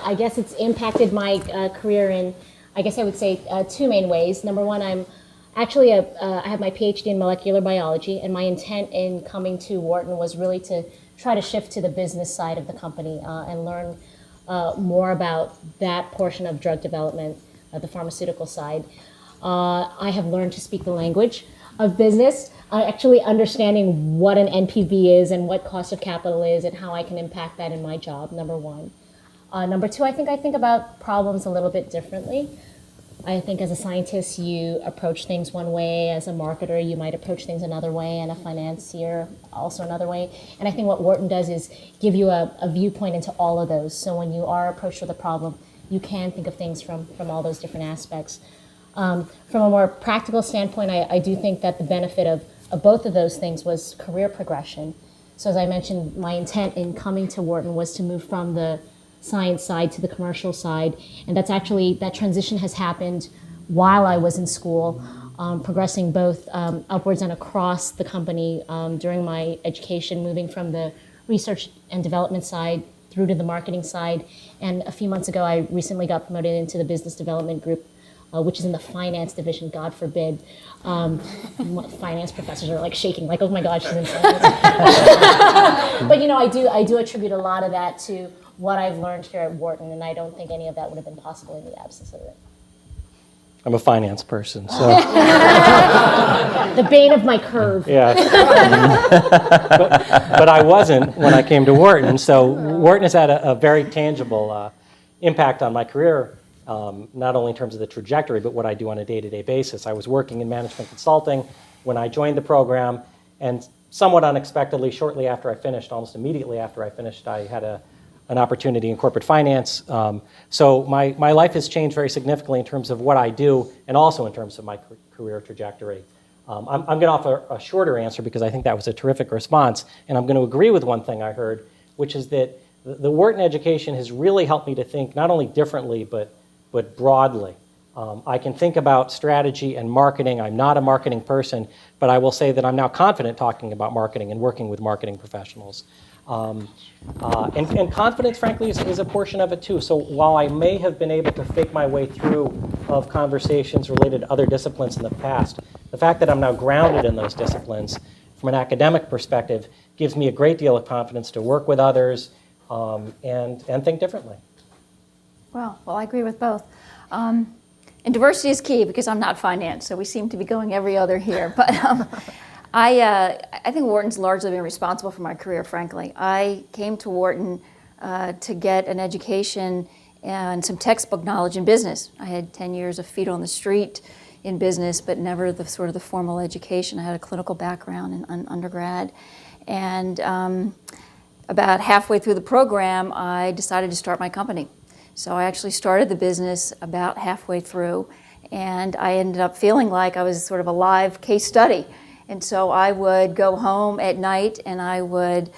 I guess it's impacted my career in, I guess I would say, two main ways. Number one, I have my PhD in molecular biology, and my intent in coming to Wharton was really to try to shift to the business side of the company and learn more about that portion of drug development, the pharmaceutical side. I have learned to speak the language of business, actually understanding what an NPV is and what cost of capital is and how I can impact that in my job, number one. Number two, I think about problems a little bit differently. I think as a scientist, you approach things one way. As a marketer, you might approach things another way, and a financier also another way. And I think what Wharton does is give you a viewpoint into all of those. So when you are approached with a problem, you can think of things from all those different aspects. From a more practical standpoint, I do think that the benefit of both of those things was career progression. So as I mentioned, my intent in coming to Wharton was to move from the science side to the commercial side, and that transition has happened while I was in school, progressing both upwards and across the company during my education, moving from the research and development side through to the marketing side. And a few months ago, I recently got promoted into the business development group, which is in the finance division, God forbid. Finance professors are like shaking, like, oh my God, she's in finance. But I do attribute a lot of that to what I've learned here at Wharton, and I don't think any of that would have been possible in the absence of it. I'm a finance person, so. The bane of my curve. Yeah. but I wasn't when I came to Wharton, so Wharton has had a very tangible impact on my career, not only in terms of the trajectory, but what I do on a day-to-day basis. I was working in management consulting when I joined the program, and somewhat unexpectedly, shortly after I finished, almost immediately after I finished, I had an opportunity in corporate finance. So my life has changed very significantly in terms of what I do and also in terms of my career trajectory. I'm going to offer a shorter answer because I think that was a terrific response, and I'm going to agree with one thing I heard, which is that the Wharton education has really helped me to think not only differently but broadly. I can think about strategy and marketing. I'm not a marketing person, but I will say that I'm now confident talking about marketing and working with marketing professionals. And confidence, frankly, is a portion of it too. So while I may have been able to fake my way through of conversations related to other disciplines in the past, the fact that I'm now grounded in those disciplines from an academic perspective gives me a great deal of confidence to work with others and think differently. Well, I agree with both. And diversity is key because I'm not finance, so we seem to be going every other here. But I think Wharton's largely been responsible for my career, frankly. I came to Wharton to get an education and some textbook knowledge in business. I had 10 years of feet on the street in business, but never the sort of the formal education. I had a clinical background in undergrad. And about halfway through the program, I decided to start my company. So I actually started the business about halfway through, and I ended up feeling like I was sort of a live case study. And so I would go home at night and I would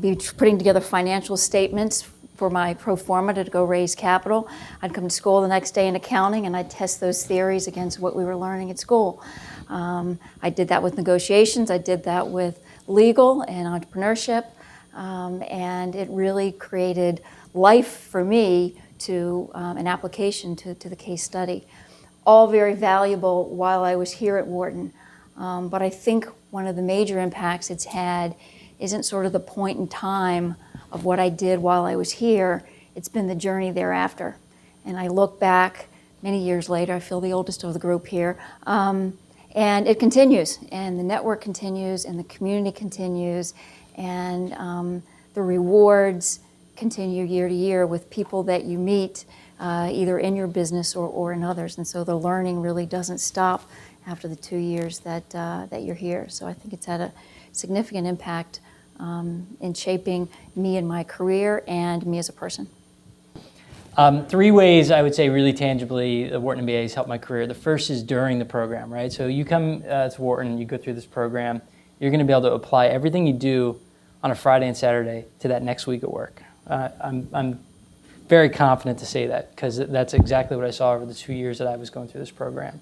be putting together financial statements for my pro forma to go raise capital. I'd come to school the next day in accounting and I'd test those theories against what we were learning at school. I did that with negotiations, I did that with legal and entrepreneurship, and it really created life for me to an application to the case study. All very valuable while I was here at Wharton. But I think one of the major impacts it's had isn't sort of the point in time of what I did while I was here. It's been the journey thereafter. And I look back many years later, I feel the oldest of the group here, and it continues. And the network continues, and the community continues, and the rewards continue year to year with people that you meet either in your business or in others. And so the learning really doesn't stop after the 2 years that you're here. So I think it's had a significant impact in shaping me in my career and me as a person. 3 ways I would say really tangibly the Wharton MBA has helped my career. The first is during the program, right? So you come to Wharton, you go through this program, you're going to be able to apply everything you do on a Friday and Saturday to that next week at work. I'm very confident to say that because that's exactly what I saw over the 2 years that I was going through this program.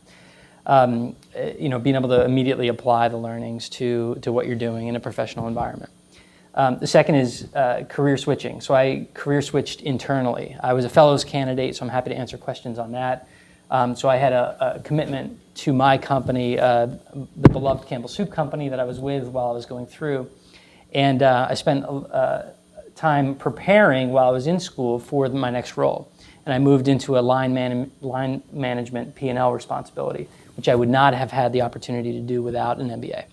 Being able to immediately apply the learnings to what you're doing in a professional environment. The second is career switching. So I career switched internally. I was a fellows candidate, so I'm happy to answer questions on that. So I had a commitment to my company, the beloved Campbell Soup Company that I was with while I was going through. And I spent time preparing while I was in school for my next role. And I moved into a line management P&L responsibility, which I would not have had the opportunity to do without an MBA.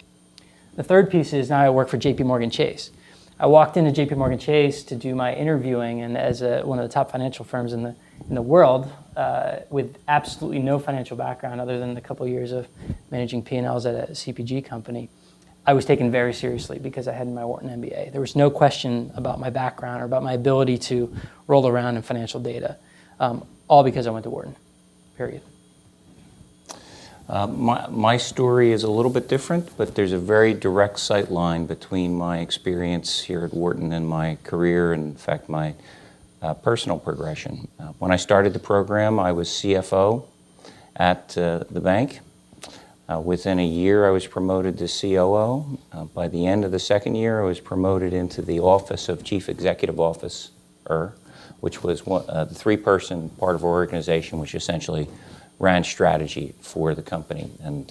The third piece is now I work for JP Chase. I walked into JP Chase to do my interviewing, and as one of the top financial firms in the world, with absolutely no financial background other than a couple of years of managing P&Ls at a CPG company, I was taken very seriously because I had my Wharton MBA. There was no question about my background or about my ability to roll around in financial data, all because I went to Wharton, period. My story is a little bit different, but there's a very direct sight line between my experience here at Wharton and my career, and in fact, my personal progression. When I started the program, I was CFO at the bank. Within a year, I was promoted to COO. By the end of the second year, I was promoted into the office of Chief Executive Officer, which was the three-person part of our organization, which essentially ran strategy for the company and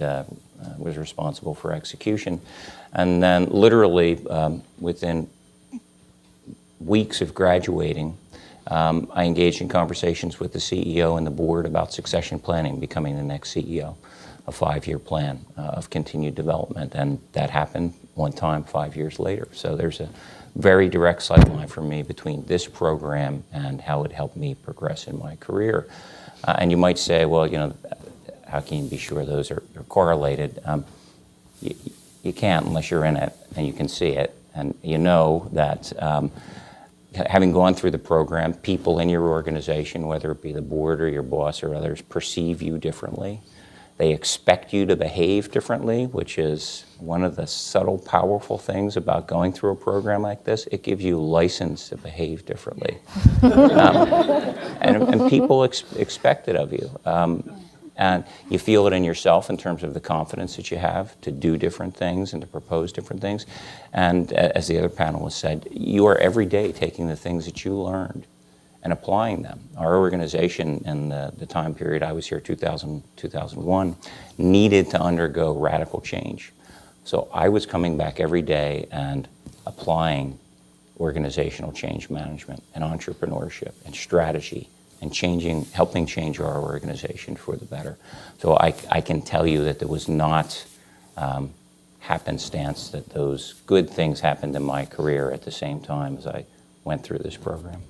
was responsible for execution. And then literally within weeks of graduating, I engaged in conversations with the CEO and the board about succession planning, becoming the next CEO, a 5-year plan of continued development. And that happened one time 5 years later. So there's a very direct sight line for me between this program and how it helped me progress in my career. And you might say, well, how can you be sure those are correlated? You can't unless you're in it and you can see it. And you know that having gone through the program, people in your organization, whether it be the board or your boss or others, perceive you differently. They expect you to behave differently, which is one of the subtle, powerful things about going through a program like this. It gives you license to behave differently. And people expect it of you. And you feel it in yourself in terms of the confidence that you have to do different things and to propose different things. And as the other panelists said, you are every day taking the things that you learned and applying them. Our organization in the time period I was here, 2000, 2001, needed to undergo radical change. So I was coming back every day and applying organizational change management and entrepreneurship and strategy and helping change our organization for the better. So I can tell you that there was not happenstance that those good things happened in my career at the same time as I went through this program.